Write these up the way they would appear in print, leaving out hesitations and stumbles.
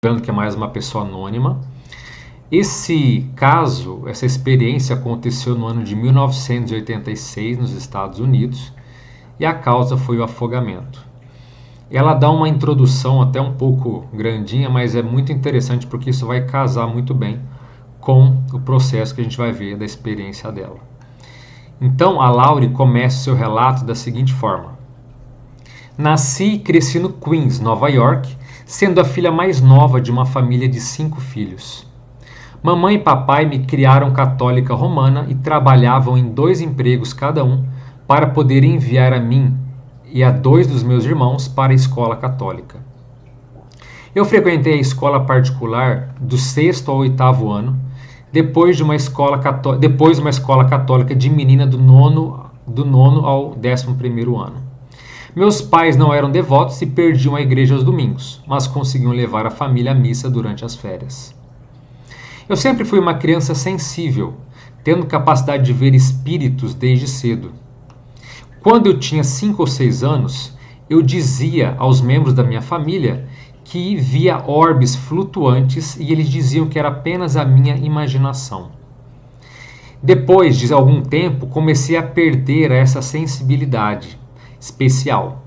lembrando que é mais uma pessoa anônima. Esse caso, essa experiência aconteceu no ano de 1986 nos Estados Unidos e a causa foi o afogamento. Ela dá uma introdução até um pouco grandinha, mas é muito interessante porque isso vai casar muito bem com o processo que a gente vai ver da experiência dela. Então, a Laurie começa o seu relato da seguinte forma: nasci e cresci no Queens, Nova York, sendo a filha mais nova de uma família de 5 filhos. Mamãe e papai me criaram católica romana e trabalhavam em 2 empregos cada um para poder enviar a mim e a 2 dos meus irmãos para a escola católica. Eu frequentei a escola particular do 6º ao 8º ano, depois uma escola católica de menina do nono ao 11º ano. Meus pais não eram devotos e perdiam a igreja aos domingos, mas conseguiam levar a família à missa durante as férias. Eu sempre fui uma criança sensível, tendo capacidade de ver espíritos desde cedo. Quando eu tinha 5 ou 6 anos, eu dizia aos membros da minha família que via orbes flutuantes e eles diziam que era apenas a minha imaginação. Depois de algum tempo, comecei a perder essa sensibilidade especial.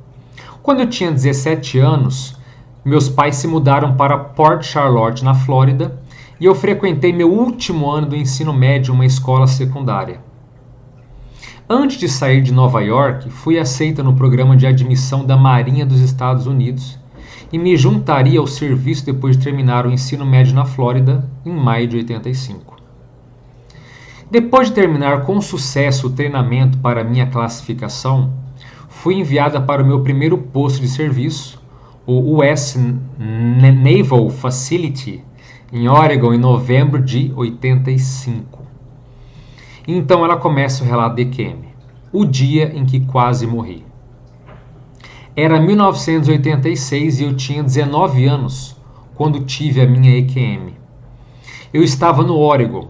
Quando eu tinha 17 anos, meus pais se mudaram para Port Charlotte, na Flórida, e eu frequentei meu último ano do ensino médio em uma escola secundária. Antes de sair de Nova York, fui aceita no programa de admissão da Marinha dos Estados Unidos e me juntaria ao serviço depois de terminar o ensino médio na Flórida em maio de 85. Depois de terminar com sucesso o treinamento para minha classificação, fui enviada para o meu primeiro posto de serviço, o US Naval Facility, em Oregon, em novembro de 85. Então ela começa o relato de EQM, o dia em que quase morri. Era 1986 e eu tinha 19 anos quando tive a minha EQM. Eu estava no Oregon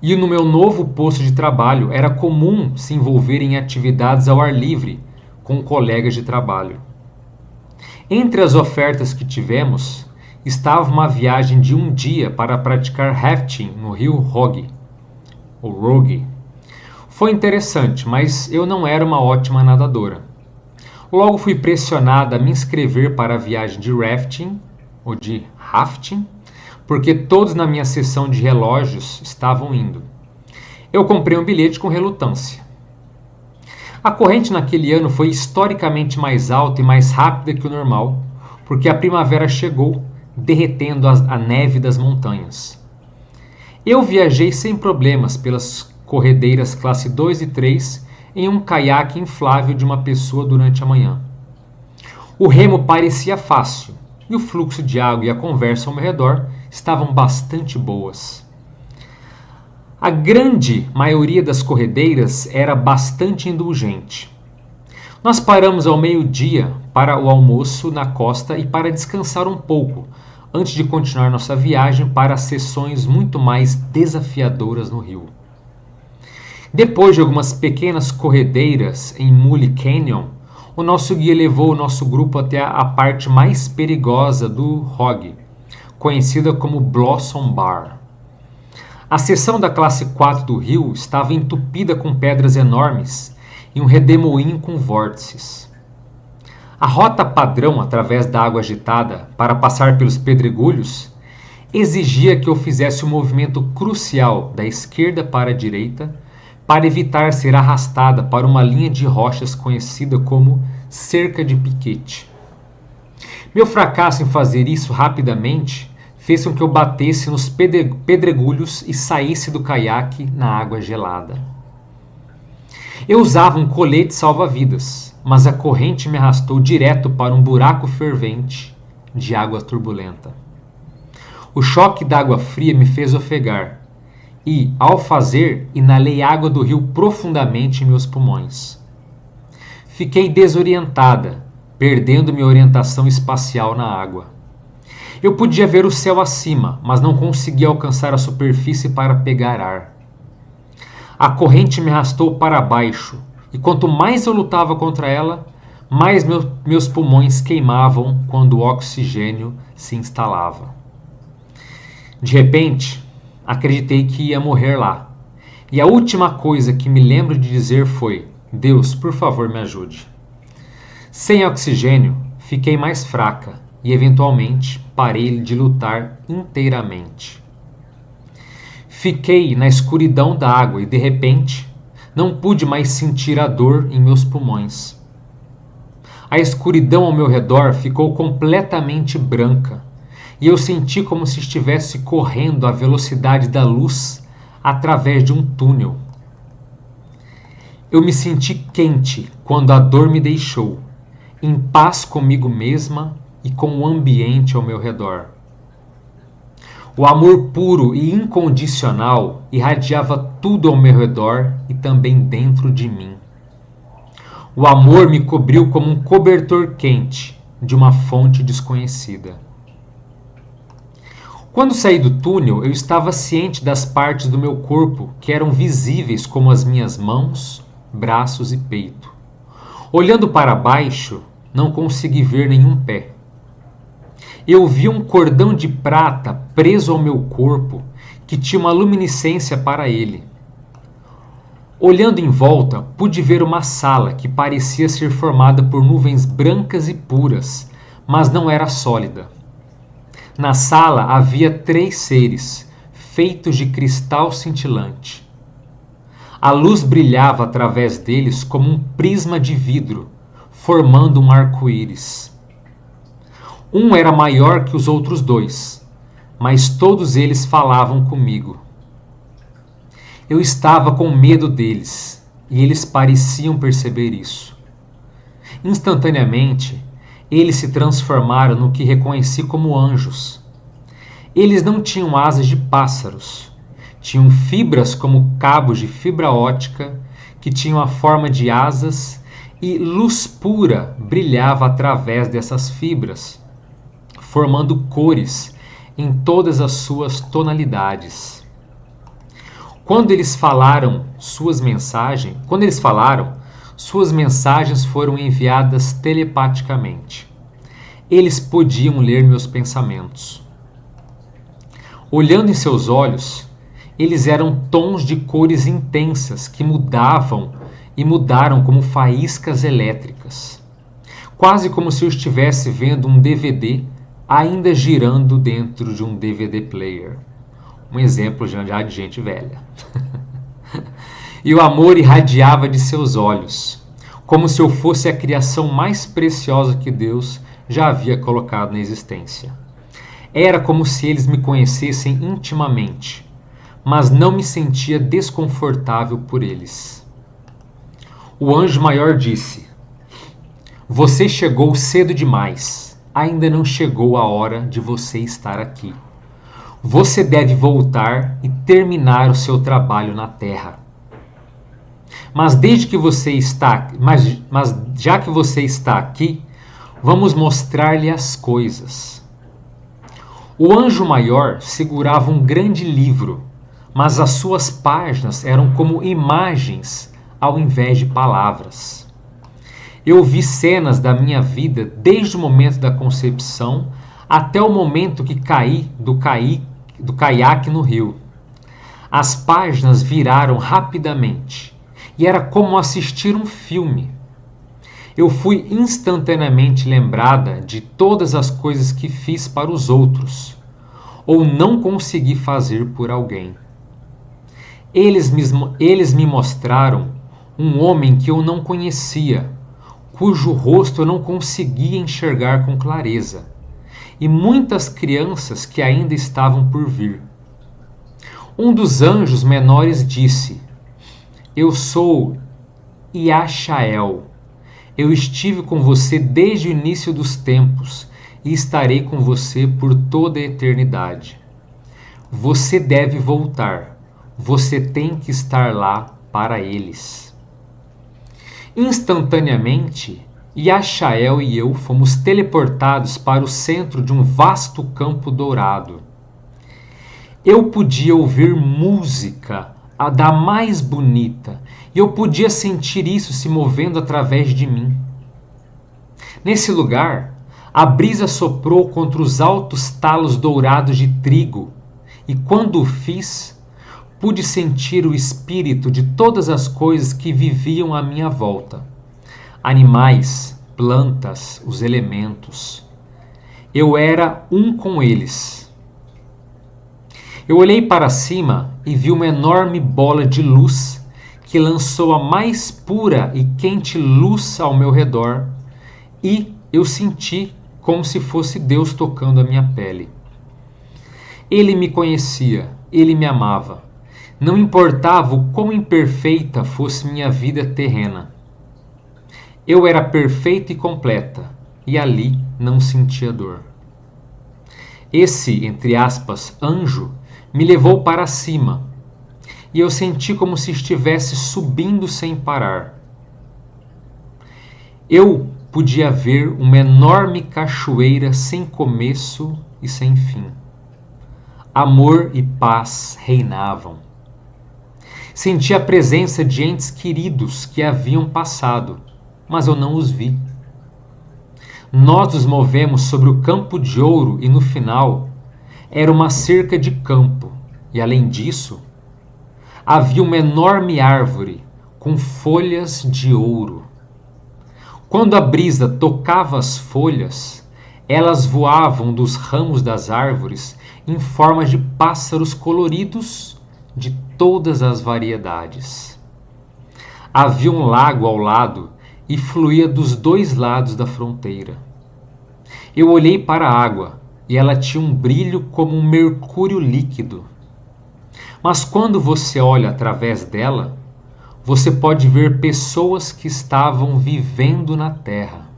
e no meu novo posto de trabalho era comum se envolver em atividades ao ar livre com colegas de trabalho. Entre as ofertas que tivemos, estava uma viagem de um dia para praticar rafting no rio Rogue. Foi interessante, mas eu não era uma ótima nadadora. Logo fui pressionada a me inscrever para a viagem de rafting, ou de rafting, porque todos na minha seção de relógios estavam indo. Eu comprei um bilhete com relutância. A corrente naquele ano foi historicamente mais alta e mais rápida que o normal, porque a primavera chegou, derretendo a neve das montanhas. Eu viajei sem problemas pelas corredeiras classe 2 e 3 em um caiaque inflável de uma pessoa durante a manhã. O remo parecia fácil e o fluxo de água e a conversa ao meu redor estavam bastante boas. A grande maioria das corredeiras era bastante indulgente. Nós paramos ao meio-dia para o almoço na costa e para descansar um pouco, antes de continuar nossa viagem para sessões muito mais desafiadoras no rio. Depois de algumas pequenas corredeiras em Mully Canyon, o nosso guia levou o nosso grupo até a parte mais perigosa do Rogue, conhecida como Blossom Bar. A seção da classe 4 do rio estava entupida com pedras enormes e um redemoinho com vórtices. A rota padrão através da água agitada para passar pelos pedregulhos exigia que eu fizesse um movimento crucial da esquerda para a direita para evitar ser arrastada para uma linha de rochas conhecida como cerca de piquete. Meu fracasso em fazer isso rapidamente fez com que eu batesse nos pedregulhos e saísse do caiaque na água gelada. Eu usava um colete salva-vidas, mas a corrente me arrastou direto para um buraco fervente de água turbulenta. O choque da água fria me fez ofegar e, ao fazer, inalei água do rio profundamente em meus pulmões. Fiquei desorientada, perdendo minha orientação espacial na água. Eu podia ver o céu acima, mas não conseguia alcançar a superfície para pegar ar. A corrente me arrastou para baixo, e quanto mais eu lutava contra ela, mais meus pulmões queimavam quando o oxigênio se instalava. De repente, acreditei que ia morrer lá. E a última coisa que me lembro de dizer foi: Deus, por favor, me ajude. Sem oxigênio, fiquei mais fraca e, eventualmente, parei de lutar inteiramente. Fiquei na escuridão da água e, de repente, não pude mais sentir a dor em meus pulmões. A escuridão ao meu redor ficou completamente branca e eu senti como se estivesse correndo à velocidade da luz através de um túnel. Eu me senti quente quando a dor me deixou, em paz comigo mesma e com o ambiente ao meu redor. O amor puro e incondicional irradiava tudo ao meu redor e também dentro de mim. O amor me cobriu como um cobertor quente de uma fonte desconhecida. Quando saí do túnel, eu estava ciente das partes do meu corpo que eram visíveis, como as minhas mãos, braços e peito. Olhando para baixo, não consegui ver nenhum pé. Eu vi um cordão de prata preso ao meu corpo que tinha uma luminescência para ele. Olhando em volta, pude ver uma sala que parecia ser formada por nuvens brancas e puras, mas não era sólida. Na sala havia 3 seres, feitos de cristal cintilante. A luz brilhava através deles como um prisma de vidro, formando um arco-íris. Um era maior que os outros 2, mas todos eles falavam comigo. Eu estava com medo deles, e eles pareciam perceber isso. Instantaneamente, eles se transformaram no que reconheci como anjos. Eles não tinham asas de pássaros, tinham fibras como cabos de fibra ótica que tinham a forma de asas e luz pura brilhava através dessas fibras, formando cores em todas as suas tonalidades. Quando eles falaram, suas mensagens foram enviadas telepaticamente. Eles podiam ler meus pensamentos. Olhando em seus olhos, eles eram tons de cores intensas que mudavam e mudaram como faíscas elétricas. Quase como se eu estivesse vendo um DVD ainda girando dentro de um DVD player. Um exemplo já de gente velha. E o amor irradiava de seus olhos, como se eu fosse a criação mais preciosa que Deus já havia colocado na existência. Era como se eles me conhecessem intimamente, mas não me sentia desconfortável por eles. O anjo maior disse: Você chegou cedo demais. Ainda não chegou a hora de você estar aqui. Você deve voltar e terminar o seu trabalho na Terra. Mas já que você está aqui, vamos mostrar-lhe as coisas. O anjo maior segurava um grande livro, mas as suas páginas eram como imagens ao invés de palavras. Eu vi cenas da minha vida desde o momento da concepção até o momento que caí do caiaque no rio. As páginas viraram rapidamente e era como assistir um filme. Eu fui instantaneamente lembrada de todas as coisas que fiz para os outros ou não consegui fazer por alguém. Eles me mostraram um homem que eu não conhecia, cujo rosto eu não conseguia enxergar com clareza, e muitas crianças que ainda estavam por vir. Um dos anjos menores disse: Eu sou Yashael. Eu estive com você desde o início dos tempos e estarei com você por toda a eternidade. Você deve voltar. Você tem que estar lá para eles. Instantaneamente, Yashael e eu fomos teleportados para o centro de um vasto campo dourado. Eu podia ouvir música, a da mais bonita, e eu podia sentir isso se movendo através de mim. Nesse lugar, a brisa soprou contra os altos talos dourados de trigo, e quando o fiz, pude sentir o espírito de todas as coisas que viviam à minha volta. Animais, plantas, os elementos. Eu era um com eles. Eu olhei para cima e vi uma enorme bola de luz que lançou a mais pura e quente luz ao meu redor, e eu senti como se fosse Deus tocando a minha pele. Ele me conhecia, ele me amava. Não importava o quão imperfeita fosse minha vida terrena. Eu era perfeita e completa, e ali não sentia dor. Esse, entre aspas, anjo, me levou para cima, e eu senti como se estivesse subindo sem parar. Eu podia ver uma enorme cachoeira sem começo e sem fim. Amor e paz reinavam. Senti a presença de entes queridos que haviam passado, mas eu não os vi. Nós nos movemos sobre o campo de ouro e no final era uma cerca de campo, e além disso, havia uma enorme árvore com folhas de ouro. Quando a brisa tocava as folhas, elas voavam dos ramos das árvores em forma de pássaros coloridos de todas as variedades. Havia um lago ao lado e fluía dos dois lados da fronteira. Eu olhei para a água e ela tinha um brilho como um mercúrio líquido. Mas quando você olha através dela, você pode ver pessoas que estavam vivendo na terra.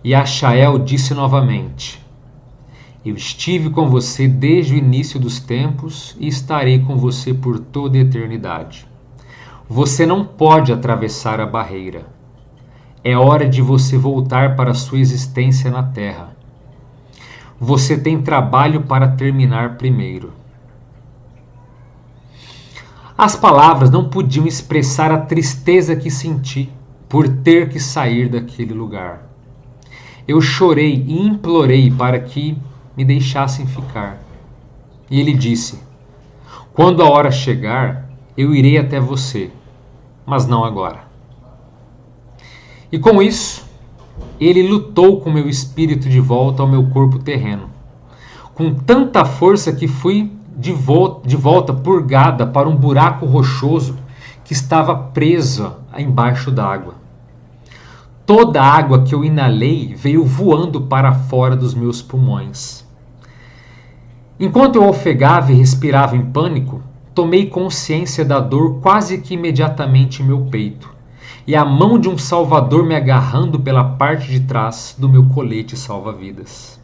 E Achael disse novamente: eu estive com você desde o início dos tempos e estarei com você por toda a eternidade. Você não pode atravessar a barreira. É hora de você voltar para a sua existência na terra. Você tem trabalho para terminar primeiro. As palavras não podiam expressar a tristeza que senti por ter que sair daquele lugar. Eu chorei e implorei para que me deixassem ficar. E ele disse: quando a hora chegar, eu irei até você, mas não agora. E com isso, ele lutou com meu espírito de volta ao meu corpo terreno, com tanta força que fui de volta purgada para um buraco rochoso que estava presa embaixo d'água. Toda a água que eu inalei veio voando para fora dos meus pulmões. Enquanto eu ofegava e respirava em pânico, tomei consciência da dor quase que imediatamente em meu peito, e a mão de um salvador me agarrando pela parte de trás do meu colete salva-vidas.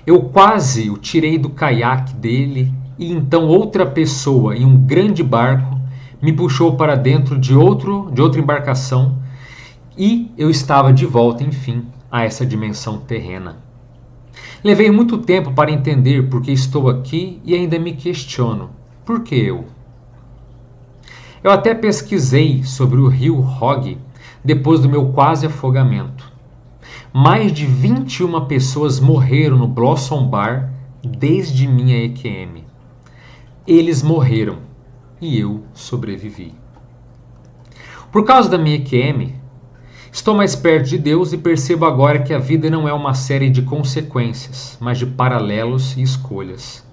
Eu quase o tirei do caiaque dele, e então outra pessoa em um grande barco me puxou para dentro de outra embarcação, e eu estava de volta, enfim, a essa dimensão terrena. Levei muito tempo para entender por que estou aqui e ainda me questiono: por que eu? Eu até pesquisei sobre o rio Rogue depois do meu quase afogamento. Mais de 21 pessoas morreram no Blossom Bar desde minha EQM. Eles morreram e eu sobrevivi. Por causa da minha EQM, estou mais perto de Deus e percebo agora que a vida não é uma série de consequências, mas de paralelos e escolhas.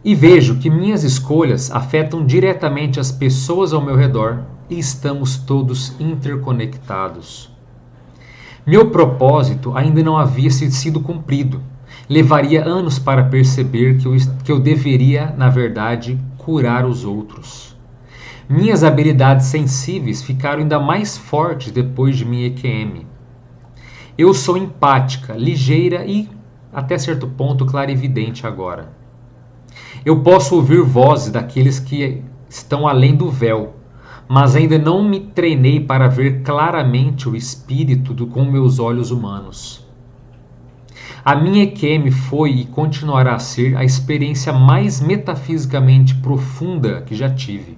E vejo que minhas escolhas afetam diretamente as pessoas ao meu redor e estamos todos interconectados. Meu propósito ainda não havia sido cumprido. Levaria anos para perceber que eu deveria, na verdade, curar os outros. Minhas habilidades sensíveis ficaram ainda mais fortes depois de minha EQM. Eu sou empática, ligeira e, até certo ponto, clarividente agora. Eu posso ouvir vozes daqueles que estão além do véu, mas ainda não me treinei para ver claramente o espírito com meus olhos humanos. A minha EQM foi e continuará a ser a experiência mais metafisicamente profunda que já tive.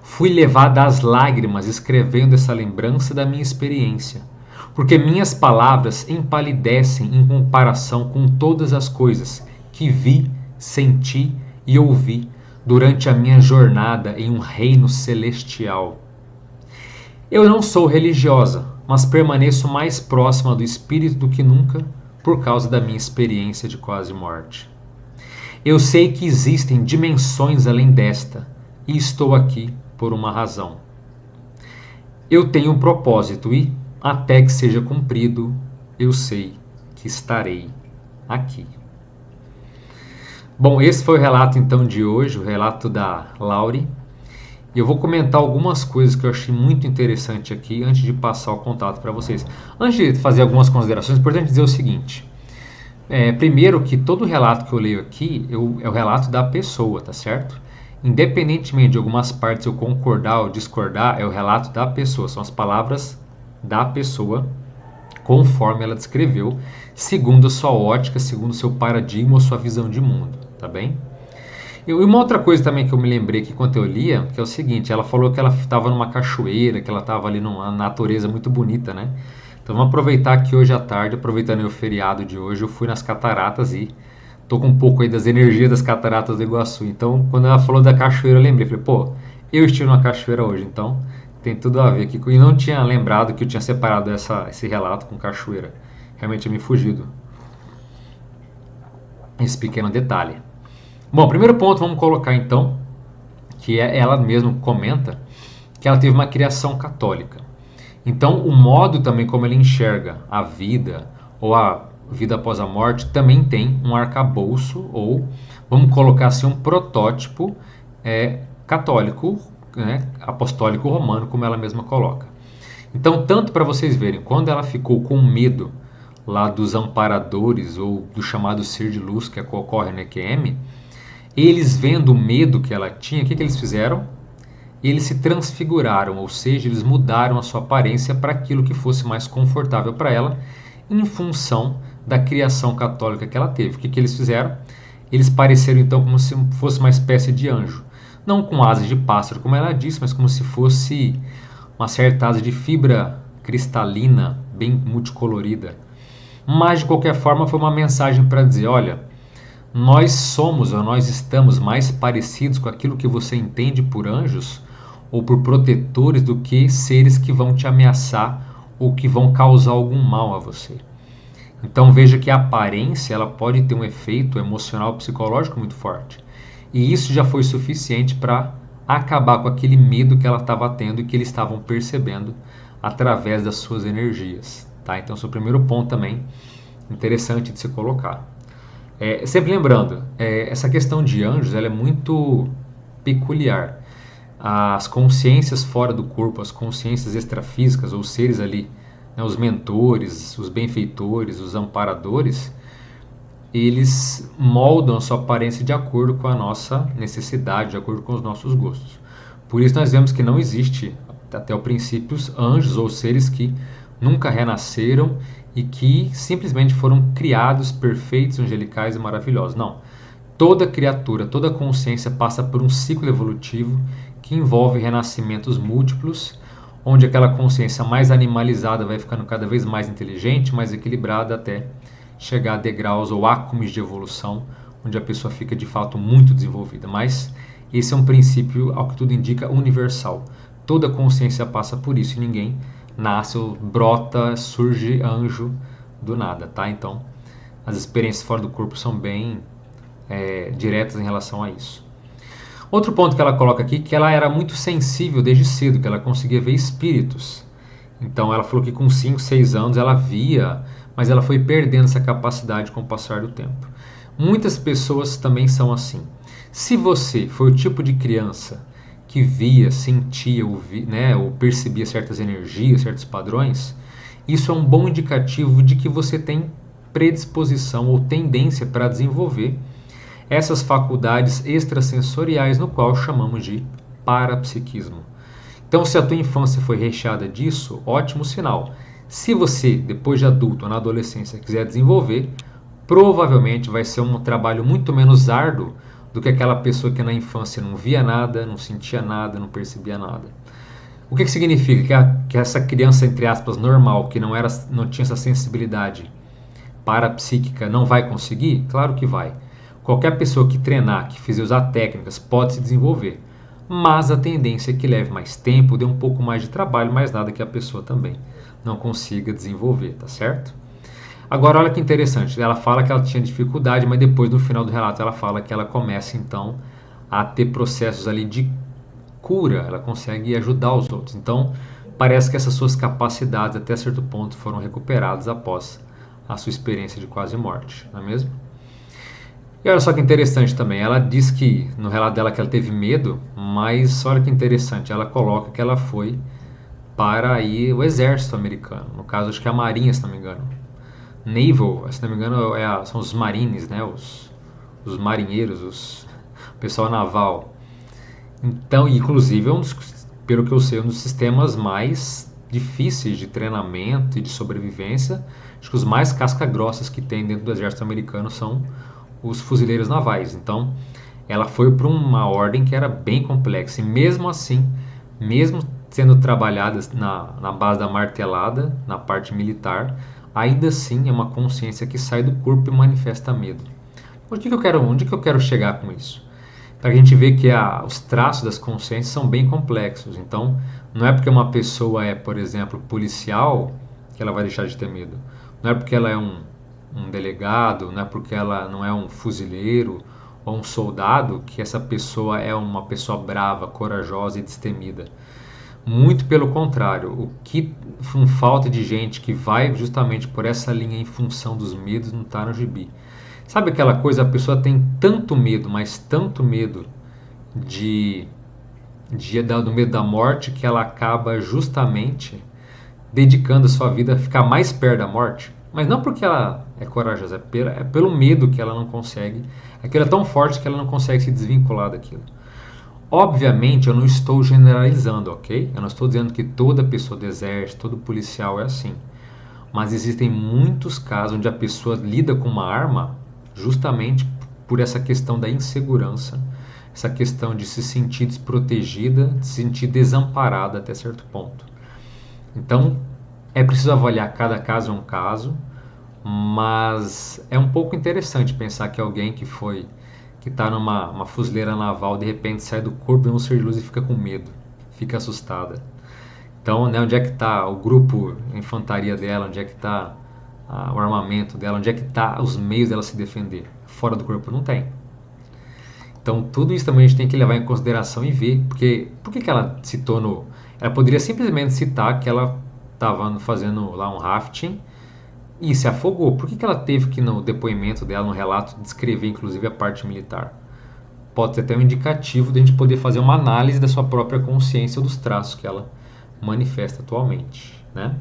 Fui levada às lágrimas escrevendo essa lembrança da minha experiência, porque minhas palavras empalidecem em comparação com todas as coisas que vi, senti e ouvi durante a minha jornada em um reino celestial. Eu não sou religiosa, mas permaneço mais próxima do Espírito do que nunca por causa da minha experiência de quase morte. Eu sei que existem dimensões além desta e estou aqui por uma razão. Eu tenho um propósito e, até que seja cumprido, eu sei que estarei aqui. Bom, esse foi o relato então de hoje, o relato da Laurie. E eu vou comentar algumas coisas que eu achei muito interessante aqui antes de passar o contato para vocês. Antes de fazer algumas considerações, é importante dizer o seguinte. Primeiro que todo relato que eu leio aqui é o relato da pessoa, tá certo? Independentemente de algumas partes eu concordar ou discordar, é o relato da pessoa, são as palavras da pessoa conforme ela descreveu, segundo a sua ótica, segundo o seu paradigma ou sua visão de mundo, tá bem? E uma outra coisa também que eu me lembrei aqui enquanto eu lia, que é o seguinte, ela falou que ela estava numa cachoeira, que ela estava ali numa natureza muito bonita, né? Então vamos aproveitar que hoje à tarde, aproveitando o feriado de hoje, eu fui nas cataratas e tô com um pouco aí das energias das cataratas do Iguaçu. Então, quando ela falou da cachoeira, eu lembrei, falei, pô, eu estive numa cachoeira hoje, então tem tudo a ver aqui. E não tinha lembrado que eu tinha separado esse relato com cachoeira. Realmente tinha me fugido esse pequeno detalhe. Bom, primeiro ponto, vamos colocar então, que ela mesma comenta que ela teve uma criação católica. Então, o modo também como ela enxerga a vida ou a vida após a morte também tem um arcabouço ou, vamos colocar assim, um protótipo católico, né, apostólico romano, como ela mesma coloca. Então, tanto para vocês verem, quando ela ficou com medo lá dos amparadores ou do chamado ser de luz que ocorre na EQM, eles vendo o medo que ela tinha, o que eles fizeram? Eles se transfiguraram, ou seja, eles mudaram a sua aparência para aquilo que fosse mais confortável para ela, em função da criação católica que ela teve. O que eles fizeram? Eles pareceram então como se fosse uma espécie de anjo. Não com asas de pássaro, como ela disse, mas como se fosse uma certa asa de fibra cristalina, bem multicolorida. Mas, de qualquer forma, foi uma mensagem para dizer, olha, nós somos ou nós estamos mais parecidos com aquilo que você entende por anjos ou por protetores do que seres que vão te ameaçar ou que vão causar algum mal a você. Então veja que a aparência ela pode ter um efeito emocional psicológico muito forte. E isso já foi suficiente para acabar com aquele medo que ela estava tendo e que eles estavam percebendo através das suas energias. Tá? Então esse é o primeiro ponto também interessante de se colocar. Sempre lembrando, essa questão de anjos ela é muito peculiar. As consciências fora do corpo, as consciências extrafísicas, ou seres ali, né, os mentores, os benfeitores, os amparadores, eles moldam a sua aparência de acordo com a nossa necessidade, de acordo com os nossos gostos. Por isso nós vemos que não existe, até o princípio, anjos ou seres que nunca renasceram e que simplesmente foram criados perfeitos, angelicais e maravilhosos. Não. Toda criatura, toda consciência passa por um ciclo evolutivo que envolve renascimentos múltiplos, onde aquela consciência mais animalizada vai ficando cada vez mais inteligente, mais equilibrada, até chegar a degraus ou ácumes de evolução, onde a pessoa fica de fato muito desenvolvida. Mas esse é um princípio, ao que tudo indica, universal. Toda consciência passa por isso e ninguém nasce ou brota, surge anjo do nada, tá? Então, as experiências fora do corpo são bem diretas em relação a isso. Outro ponto que ela coloca aqui, que ela era muito sensível desde cedo, que ela conseguia ver espíritos. Então ela falou que com 5, 6 anos ela via, mas ela foi perdendo essa capacidade com o passar do tempo. Muitas pessoas também são assim. Se você foi o tipo de criança que via, sentia, ou percebia certas energias, certos padrões, isso é um bom indicativo de que você tem predisposição ou tendência para desenvolver essas faculdades extrasensoriais, no qual chamamos de parapsiquismo. Então, se a tua infância foi recheada disso, ótimo sinal. Se você, depois de adulto ou na adolescência, quiser desenvolver, provavelmente vai ser um trabalho muito menos árduo do que aquela pessoa que na infância não via nada, não sentia nada, não percebia nada. O que significa? Que essa criança, entre aspas, normal, que não tinha essa sensibilidade parapsíquica, não vai conseguir? Claro que vai. Qualquer pessoa que treinar, que fizer usar técnicas, pode se desenvolver. Mas a tendência é que leve mais tempo, dê um pouco mais de trabalho, mas nada que a pessoa também não consiga desenvolver, tá certo? Agora, olha que interessante, ela fala que ela tinha dificuldade, mas depois, no final do relato, ela fala que ela começa, então, a ter processos ali de cura, ela consegue ajudar os outros. Então, parece que essas suas capacidades, até certo ponto, foram recuperadas após a sua experiência de quase morte, não é mesmo? E olha só que interessante também, ela diz que, no relato dela, que ela teve medo, mas olha que interessante, ela coloca que ela foi para aí o exército americano, no caso acho que é a marinha, se não me engano. Naval, se não me engano, são os marines, né? Os marinheiros, o pessoal naval. Então, inclusive, pelo que eu sei, um dos sistemas mais difíceis de treinamento e de sobrevivência. Acho que os mais casca-grossas que tem dentro do exército americano são os fuzileiros navais. Então, ela foi para uma ordem que era bem complexa. E mesmo assim, mesmo sendo trabalhada na base da martelada, na parte militar, ainda assim é uma consciência que sai do corpo e manifesta medo. Onde que eu quero chegar com isso? Para a gente ver que os traços das consciências são bem complexos. Então, não é porque uma pessoa é, por exemplo, policial que ela vai deixar de ter medo. Não é porque ela é um delegado, não é porque ela não é um fuzileiro ou um soldado que essa pessoa é uma pessoa brava, corajosa e destemida. Muito pelo contrário, o que falta de gente que vai justamente por essa linha em função dos medos não está no gibi. Sabe aquela coisa, a pessoa tem tanto medo, mas tanto medo do medo da morte, que ela acaba justamente dedicando a sua vida a ficar mais perto da morte. Mas não porque ela é corajosa, é pelo medo que ela não consegue. Aquilo é tão forte que ela não consegue se desvincular daquilo. Obviamente, eu não estou generalizando, ok? Eu não estou dizendo que toda pessoa do exército, todo policial é assim. Mas existem muitos casos onde a pessoa lida com uma arma justamente por essa questão da insegurança, essa questão de se sentir desprotegida, de se sentir desamparada até certo ponto. Então, é preciso avaliar cada caso é um caso, mas é um pouco interessante pensar que alguém que está numa fuzileira naval, de repente sai do corpo de um ser de luz e fica com medo, fica assustada. Então, né, onde é que está o grupo, a infantaria dela, onde é que está o armamento dela, onde é que está os meios dela se defender? Fora do corpo não tem. Então, tudo isso também a gente tem que levar em consideração e ver, porque por que ela citou Ela poderia simplesmente citar que ela estava fazendo lá um rafting e se afogou. Por que ela teve que, no depoimento dela, no relato, descrever inclusive a parte militar? Pode ser até um indicativo de a gente poder fazer uma análise da sua própria consciência ou dos traços que ela manifesta atualmente, né?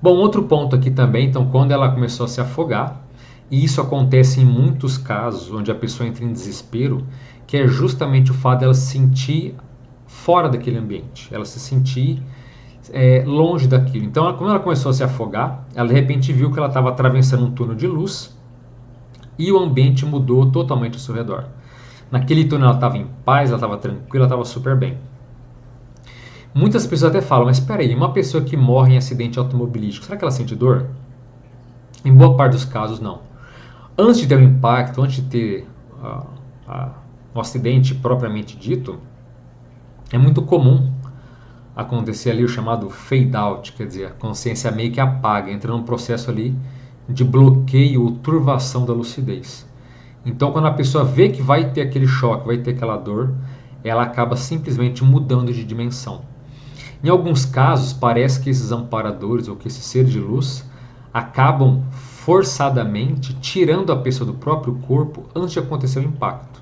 Bom, outro ponto aqui também, então, quando ela começou a se afogar, e isso acontece em muitos casos onde a pessoa entra em desespero, que é justamente o fato dela se sentir fora daquele ambiente, ela se sentir longe daquilo. Então, quando ela começou a se afogar, ela de repente viu que ela estava atravessando um túnel de luz e o ambiente mudou totalmente ao seu redor. Naquele túnel ela estava em paz, ela estava tranquila, ela estava super bem. Muitas pessoas até falam, mas espera aí, uma pessoa que morre em acidente automobilístico, será que ela sente dor? Em boa parte dos casos, não. Antes de ter um impacto, antes de ter um acidente propriamente dito, é muito comum acontecer ali o chamado fade out, quer dizer, a consciência meio que apaga, entra num processo ali de bloqueio ou turvação da lucidez. Então, quando a pessoa vê que vai ter aquele choque, vai ter aquela dor, ela acaba simplesmente mudando de dimensão. Em alguns casos, parece que esses amparadores ou que esses seres de luz acabam forçadamente tirando a pessoa do próprio corpo antes de acontecer o impacto.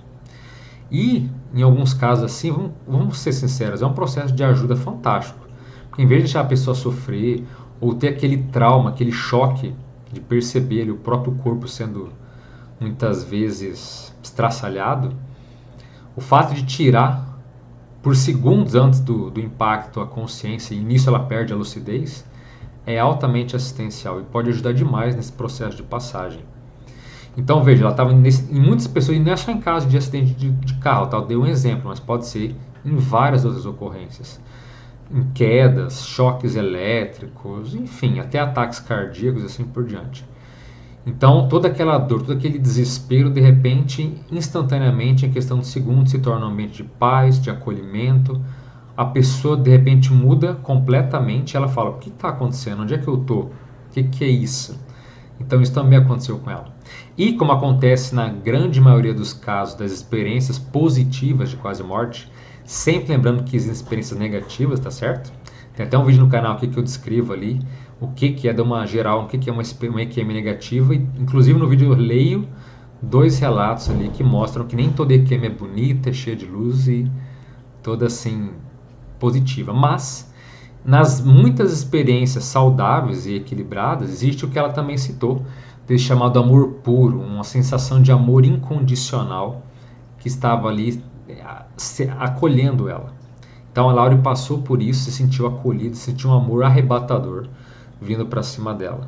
E, em alguns casos assim, vamos ser sinceros, é um processo de ajuda fantástico. Porque em vez de deixar a pessoa sofrer ou ter aquele trauma, aquele choque de perceber ali, o próprio corpo sendo muitas vezes estraçalhado, o fato de tirar por segundos antes do impacto a consciência e nisso ela perde a lucidez, é altamente assistencial e pode ajudar demais nesse processo de passagem. Então veja, ela estava em muitas pessoas, e não é só em caso de acidente de carro, tá? Eu dei um exemplo, mas pode ser em várias outras ocorrências, em quedas, choques elétricos, enfim, até ataques cardíacos e assim por diante. Então, toda aquela dor, todo aquele desespero, de repente, instantaneamente, em questão de segundos, se torna um ambiente de paz, de acolhimento. A pessoa, de repente, muda completamente. Ela fala, o que está acontecendo? Onde é que eu estou? O que é isso? Então, isso também aconteceu com ela. E, como acontece na grande maioria dos casos das experiências positivas de quase morte, sempre lembrando que existem experiências negativas, tá certo? Tem até um vídeo no canal aqui que eu descrevo ali o que é de uma geral, o que é uma EQM negativa, e inclusive no vídeo eu leio 2 relatos ali que mostram que nem toda EQM é bonita, é cheia de luz e toda assim positiva, mas nas muitas experiências saudáveis e equilibradas existe o que ela também citou, desse chamado amor puro, uma sensação de amor incondicional que estava ali acolhendo ela. Então a Laurie passou por isso, se sentiu acolhida, sentiu um amor arrebatador vindo para cima dela.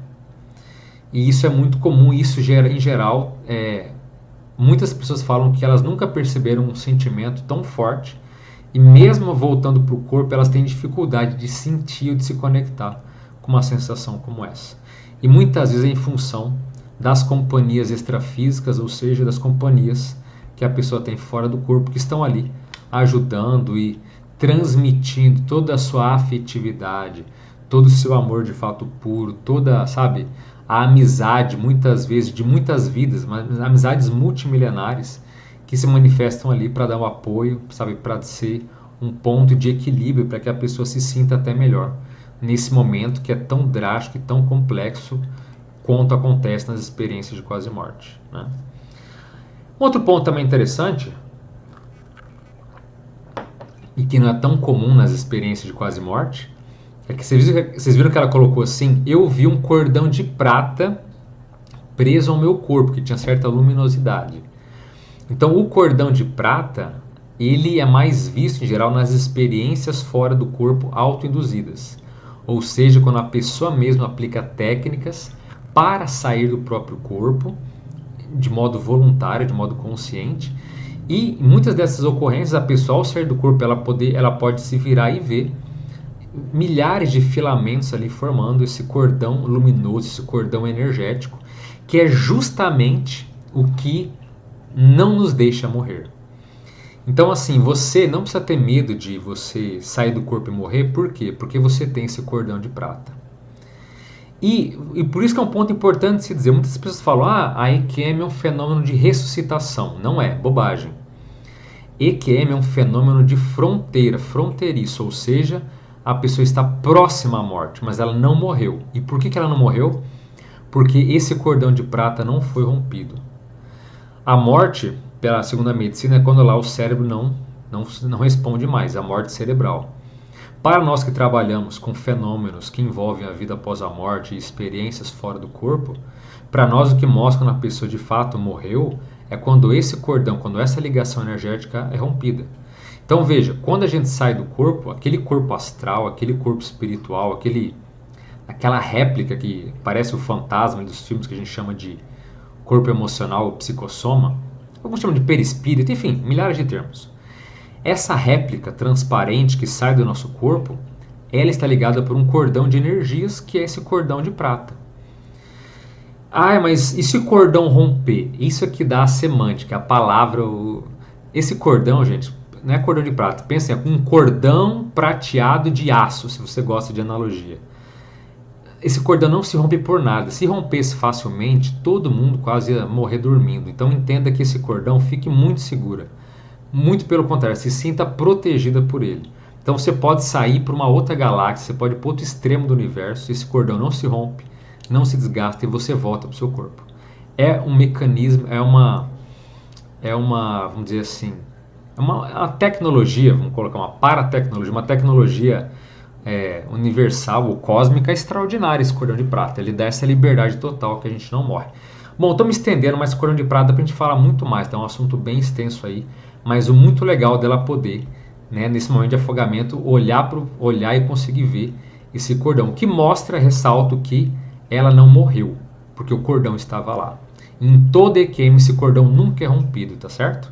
E isso é muito comum, isso gera, em geral, muitas pessoas falam que elas nunca perceberam um sentimento tão forte e mesmo voltando para o corpo, elas têm dificuldade de sentir ou de se conectar com uma sensação como essa. E muitas vezes é em função das companhias extrafísicas, ou seja, das companhias que a pessoa tem fora do corpo, que estão ali ajudando e transmitindo toda a sua afetividade, todo o seu amor de fato puro, toda, sabe, a amizade, muitas vezes, de muitas vidas, mas amizades multimilenares que se manifestam ali para dar um apoio, sabe, para ser um ponto de equilíbrio para que a pessoa se sinta até melhor nesse momento que é tão drástico e tão complexo quanto acontece nas experiências de quase morte, né? Outro ponto também interessante, e que não é tão comum nas experiências de quase morte, é que vocês viram que ela colocou assim, eu vi um cordão de prata preso ao meu corpo, que tinha certa luminosidade. Então o cordão de prata, ele é mais visto em geral nas experiências fora do corpo autoinduzidas. Ou seja, quando a pessoa mesma aplica técnicas para sair do próprio corpo, de modo voluntário, de modo consciente. E em muitas dessas ocorrências, a pessoa ao sair do corpo, ela pode se virar e ver milhares de filamentos ali formando esse cordão luminoso, esse cordão energético, que é justamente o que não nos deixa morrer. Então, assim, você não precisa ter medo de você sair do corpo e morrer. Por quê? Porque você tem esse cordão de prata. E por isso que é um ponto importante de se dizer. Muitas pessoas falam, a EQM é um fenômeno de ressuscitação. Não é, bobagem. EQM é um fenômeno de fronteira, fronteiriço, ou seja, a pessoa está próxima à morte, mas ela não morreu. E por que ela não morreu? Porque esse cordão de prata não foi rompido. A morte, pela segunda medicina, é quando lá o cérebro não responde mais, a morte cerebral. Para nós que trabalhamos com fenômenos que envolvem a vida após a morte e experiências fora do corpo, para nós o que mostra quando a pessoa de fato morreu é quando esse cordão, quando essa ligação energética é rompida. Então veja, quando a gente sai do corpo, aquele corpo astral, aquele corpo espiritual, aquela réplica que parece o fantasma dos filmes que a gente chama de corpo emocional ou psicossoma, alguns chamam de perispírito, enfim, milhares de termos. Essa réplica transparente que sai do nosso corpo, ela está ligada por um cordão de energias, que é esse cordão de prata. Mas e se o cordão romper? Isso aqui dá a semântica, a palavra... Esse cordão, gente, não é cordão de prata. Pensa em um cordão prateado de aço, se você gosta de analogia. Esse cordão não se rompe por nada. Se rompesse facilmente, todo mundo quase ia morrer dormindo. Então entenda que esse cordão fique muito segura. Muito pelo contrário, se sinta protegida por ele. Então você pode sair para uma outra galáxia, você pode ir para outro extremo do universo, esse cordão não se rompe, não se desgasta e você volta para o seu corpo. É um mecanismo, é uma, vamos dizer assim, é uma tecnologia, vamos colocar uma paratecnologia, uma tecnologia universal ou cósmica extraordinária, esse cordão de prata. Ele dá essa liberdade total que a gente não morre. Bom, estou me estendendo, mas cordão de prata para a gente falar muito mais, tá? É um assunto bem extenso aí, mas o muito legal dela poder, né, nesse momento de afogamento, olhar e conseguir ver esse cordão, que mostra, ressalto, que ela não morreu, porque o cordão estava lá. Em toda EQM esse cordão nunca é rompido, tá certo?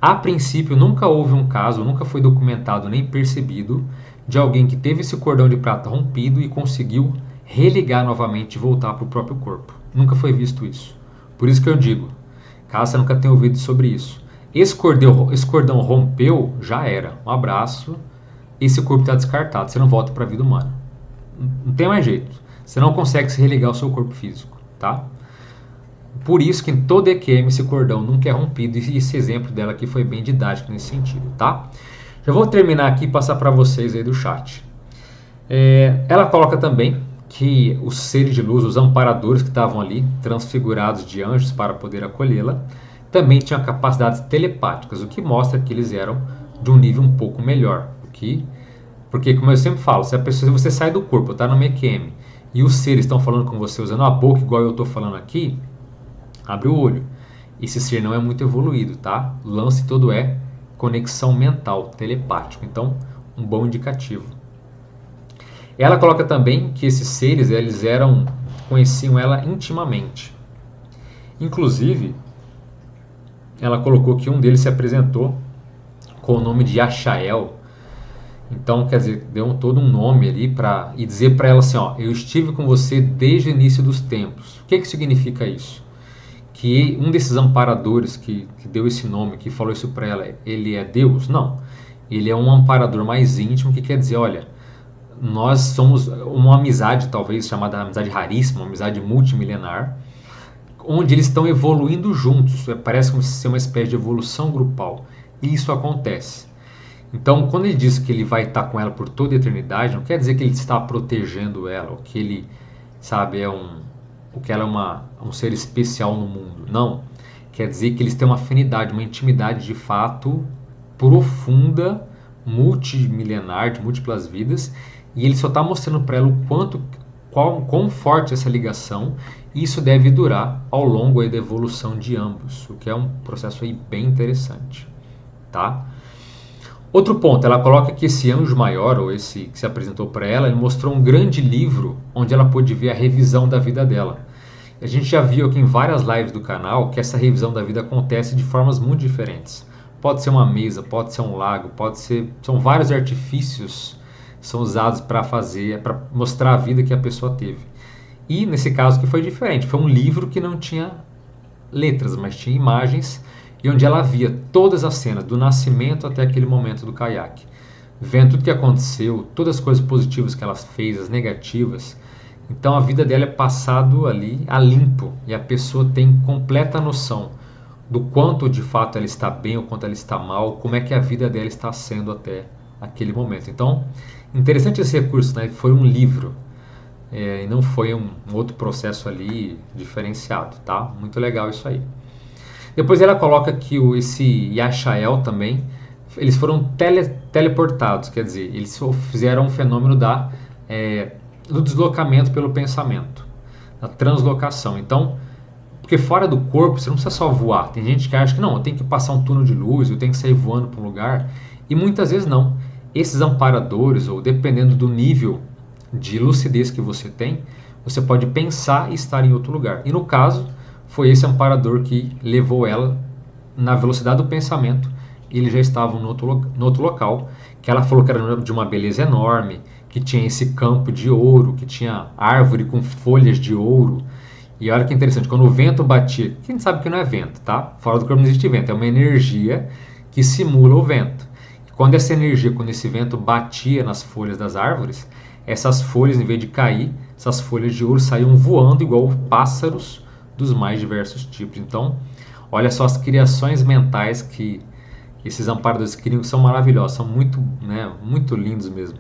A princípio, nunca houve um caso, nunca foi documentado nem percebido de alguém que teve esse cordão de prata rompido e conseguiu religar novamente e voltar para o próprio corpo. Nunca foi visto isso. Por isso que eu digo, caso você nunca tenha ouvido sobre isso, esse cordão rompeu, já era. Um abraço, esse corpo está descartado, você não volta para a vida humana. Não tem mais jeito. Você não consegue se religar ao seu corpo físico, tá? Por isso que em todo EQM esse cordão nunca é rompido, e esse exemplo dela aqui foi bem didático nesse sentido, tá? Já vou terminar aqui e passar para vocês aí do chat. Ela coloca também que os seres de luz, os amparadores que estavam ali, transfigurados de anjos para poder acolhê-la, também tinham capacidades telepáticas, o que mostra que eles eram de um nível um pouco melhor. Porque, como eu sempre falo, se você sai do corpo, está no EQM, e os seres estão falando com você usando a boca, igual eu estou falando aqui, abre o olho. Esse ser não é muito evoluído, tá? O lance todo é conexão mental, telepático. Então, um bom indicativo. Ela coloca também que esses seres, eles conheciam ela intimamente. Inclusive, ela colocou que um deles se apresentou com o nome de Achael. Então, quer dizer, deu todo um nome ali e dizer para ela assim, ó, eu estive com você desde o início dos tempos. O que significa isso? Que um desses amparadores que deu esse nome, que falou isso para ela, ele é Deus? Não. Ele é um amparador mais íntimo, que quer dizer, olha, nós somos uma amizade, talvez chamada amizade raríssima, uma amizade multimilenar, onde eles estão evoluindo juntos. Parece ser uma espécie de evolução grupal. E isso acontece. Então, quando ele diz que ele vai estar com ela por toda a eternidade, não quer dizer que ele está protegendo ela, ou que ele, sabe, que ela é um ser especial no mundo. Não. Quer dizer que eles têm uma afinidade, uma intimidade de fato profunda, multimilenar, de múltiplas vidas, e ele só está mostrando para ela quão forte essa ligação, e isso deve durar ao longo aí da evolução de ambos, o que é um processo aí bem interessante, tá? Outro ponto, ela coloca que esse anjo maior, ou esse que se apresentou para ela, ele mostrou um grande livro onde ela pôde ver a revisão da vida dela. A gente já viu aqui em várias lives do canal que essa revisão da vida acontece de formas muito diferentes. Pode ser uma mesa, pode ser um lago, são vários artifícios que são usados para mostrar a vida que a pessoa teve. E nesse caso que foi diferente, foi um livro que não tinha letras, mas tinha imagens, e onde ela via todas as cenas, do nascimento até aquele momento do caiaque, vendo tudo que aconteceu, todas as coisas positivas que ela fez, as negativas. Então a vida dela é passado ali a limpo, e a pessoa tem completa noção do quanto de fato ela está bem ou quanto ela está mal, como é que a vida dela está sendo até aquele momento. Então, interessante esse recurso, né? Foi um livro, e não foi um outro processo ali diferenciado, tá? Muito legal isso aí. Depois ela coloca que esse Yashael também, eles foram teleportados, quer dizer, eles fizeram um fenômeno do deslocamento pelo pensamento, da translocação. Então, porque fora do corpo você não precisa só voar. Tem gente que acha que não, eu tenho que passar um túnel de luz, eu tenho que sair voando para um lugar, e muitas vezes não. Esses amparadores, ou dependendo do nível de lucidez que você tem, você pode pensar e estar em outro lugar. E no caso, foi esse amparador que levou ela na velocidade do pensamento, e eles já estavam no outro local, que ela falou que era de uma beleza enorme, que tinha esse campo de ouro, que tinha árvore com folhas de ouro. E olha que interessante, quando o vento batia, quem sabe que não é vento, tá? Fora do corpo não existe vento, é uma energia que simula o vento. E quando esse vento batia nas folhas das árvores, essas folhas, em vez de cair, essas folhas de ouro saíam voando igual pássaros dos mais diversos tipos. Então, olha só as criações mentais que esses amparadores criam, que são maravilhosos, são muito, né, muito lindos mesmo.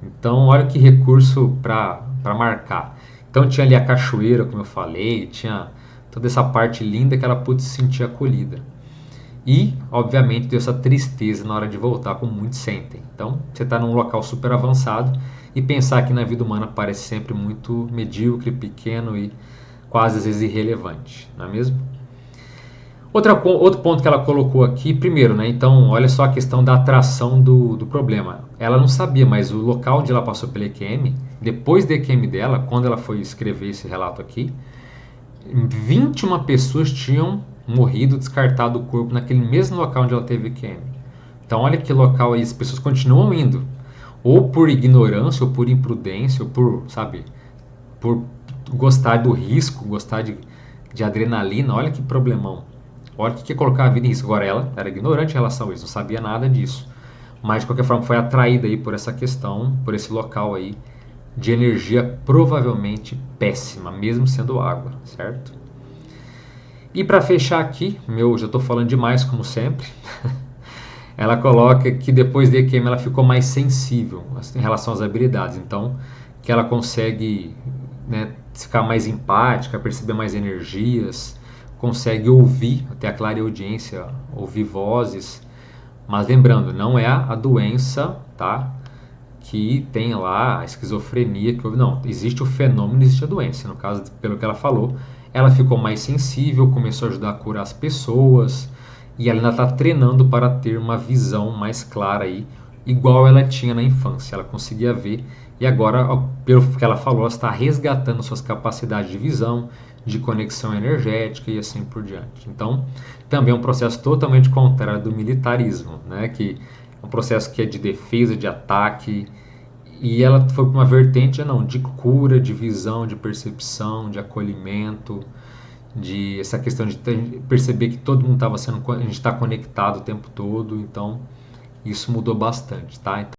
Então, olha que recurso para marcar. Então, tinha ali a cachoeira, como eu falei, tinha toda essa parte linda que ela pôde se sentir acolhida. E, obviamente, deu essa tristeza na hora de voltar, como muitos sentem. Então, você está num local super avançado e pensar que na vida humana parece sempre muito medíocre, pequeno e quase às vezes irrelevante, não é mesmo? Outro ponto que ela colocou aqui, primeiro, né? Então, olha só a questão da atração do problema. Ela não sabia, mas o local onde ela passou pela EQM, depois da EQM dela, quando ela foi escrever esse relato aqui, 21 pessoas tinham morrido, descartado o corpo naquele mesmo local onde ela teve QM. Então olha que local aí, as pessoas continuam indo, ou por ignorância, ou por imprudência, ou por, sabe, por gostar do risco, gostar de adrenalina. Olha que problemão. Olha o que é colocar a vida em risco. Agora ela era ignorante em relação a isso, não sabia nada disso. Mas de qualquer forma foi atraída aí por essa questão, por esse local aí de energia provavelmente péssima, mesmo sendo água, certo? E para fechar aqui, já estou falando demais como sempre. Ela coloca que depois de EQM ela ficou mais sensível em relação às habilidades, então que ela consegue, né, ficar mais empática, perceber mais energias, consegue ouvir, até a clareaudiência, ouvir vozes, mas lembrando, não é a doença, tá, que tem lá a esquizofrenia, não, existe o fenômeno, existe a doença. No caso, pelo que ela falou, ela ficou mais sensível, começou a ajudar a curar as pessoas, e ela ainda está treinando para ter uma visão mais clara aí, igual ela tinha na infância. Ela conseguia ver, e agora, pelo que ela falou, ela está resgatando suas capacidades de visão, de conexão energética e assim por diante. Então, também é um processo totalmente contrário do militarismo, né? Que é um processo que é de defesa, de ataque, e ela foi para uma vertente de cura, de visão, de percepção, de acolhimento, de essa questão de perceber que todo mundo estava a gente está conectado o tempo todo. Então isso mudou bastante, tá?